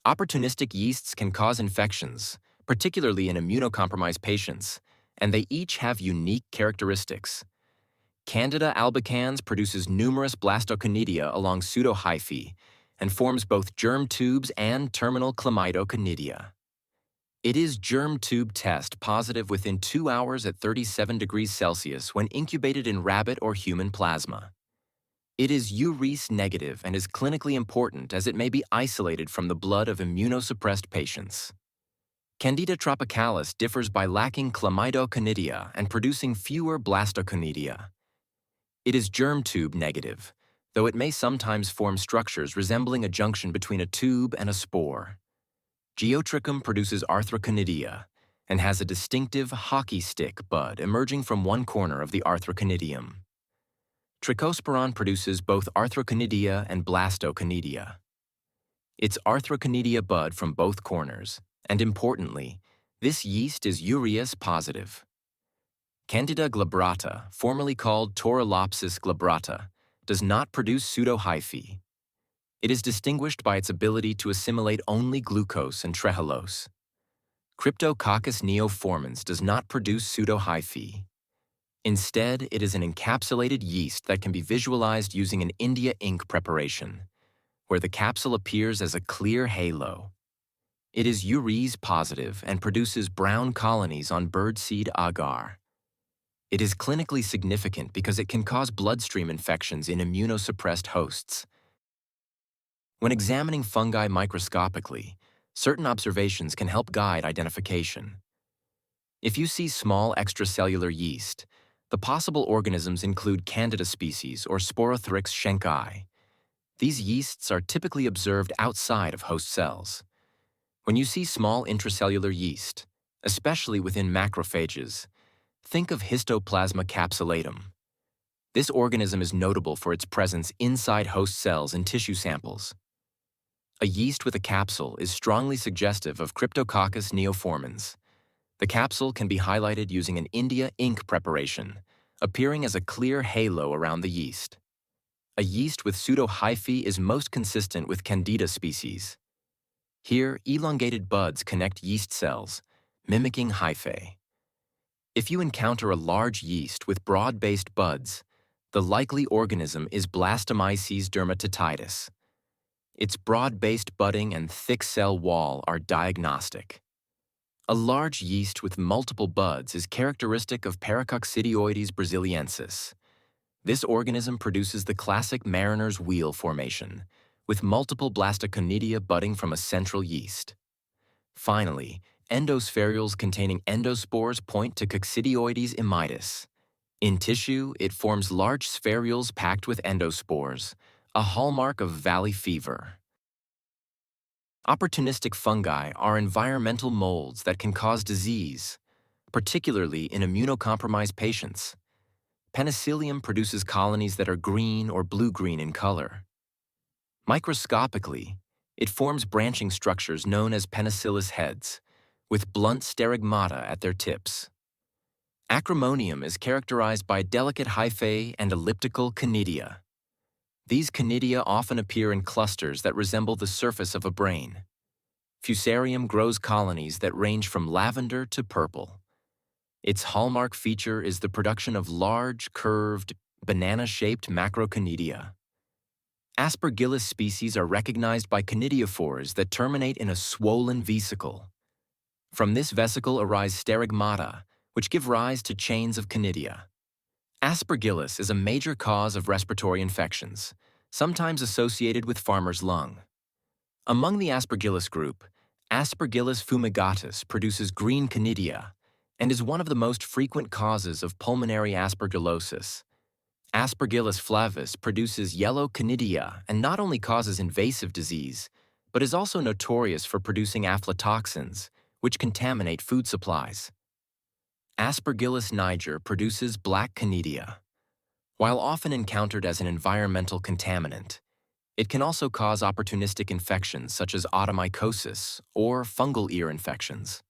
Opportunistic yeasts can cause infections, particularly in immunocompromised patients, and they each have unique characteristics. Candida albicans produces numerous blastoconidia along pseudohyphae and forms both germ tubes and terminal chlamydoconidia. It is germ tube test positive within 2 hours at 37 degrees Celsius when incubated in rabbit or human plasma. It is urease negative and is clinically important as it may be isolated from the blood of immunosuppressed patients. Candida tropicalis differs by lacking chlamydoconidia and producing fewer blastoconidia. It is germ tube negative, though it may sometimes form structures resembling a junction between a tube and a spore. Geotrichum produces arthroconidia and has a distinctive hockey stick bud emerging from one corner of the arthroconidium. Trichosporon produces both arthroconidia and blastoconidia. It's arthroconidia bud from both corners, and importantly, this yeast is urease positive. Candida glabrata, formerly called Torulopsis glabrata, does not produce pseudohyphae. It is distinguished by its ability to assimilate only glucose and trehalose. Cryptococcus neoformans does not produce pseudohyphae. Instead, it is an encapsulated yeast that can be visualized using an India ink preparation, where the capsule appears as a clear halo. It is urease positive and produces brown colonies on birdseed agar. It is clinically significant because it can cause bloodstream infections in immunosuppressed hosts. When examining fungi microscopically, certain observations can help guide identification. If you see small extracellular yeast, the possible organisms include Candida species or Sporothrix schenckii. These yeasts are typically observed outside of host cells. When you see small intracellular yeast, especially within macrophages, think of Histoplasma capsulatum. This organism is notable for its presence inside host cells and tissue samples. A yeast with a capsule is strongly suggestive of Cryptococcus neoformans. The capsule can be highlighted using an India ink preparation, appearing as a clear halo around the yeast. A yeast with pseudohyphae is most consistent with Candida species. Here, elongated buds connect yeast cells, mimicking hyphae. If you encounter a large yeast with broad-based buds, the likely organism is Blastomyces dermatititis. Its broad-based budding and thick cell wall are diagnostic. A large yeast with multiple buds is characteristic of Paracoccidioides brasiliensis. This organism produces the classic mariner's wheel formation, with multiple blastoconidia budding from a central yeast. Finally, endospherules containing endospores point to Coccidioides immitis. In tissue, it forms large spherules packed with endospores, a hallmark of valley fever. Opportunistic fungi are environmental molds that can cause disease, particularly in immunocompromised patients. Penicillium produces colonies that are green or blue-green in color. Microscopically, it forms branching structures known as penicillus heads, with blunt sterigmata at their tips. Acremonium is characterized by delicate hyphae and elliptical conidia. These conidia often appear in clusters that resemble the surface of a brain. Fusarium grows colonies that range from lavender to purple. Its hallmark feature is the production of large, curved, banana-shaped macroconidia. Aspergillus species are recognized by conidiophores that terminate in a swollen vesicle. From this vesicle arise sterigmata, which give rise to chains of conidia. Aspergillus is a major cause of respiratory infections, sometimes associated with farmer's lung. Among the Aspergillus group, Aspergillus fumigatus produces green conidia and is one of the most frequent causes of pulmonary aspergillosis. Aspergillus flavus produces yellow conidia and not only causes invasive disease, but is also notorious for producing aflatoxins, which contaminate food supplies. Aspergillus niger produces black conidia. While often encountered as an environmental contaminant, it can also cause opportunistic infections such as automycosis or fungal ear infections.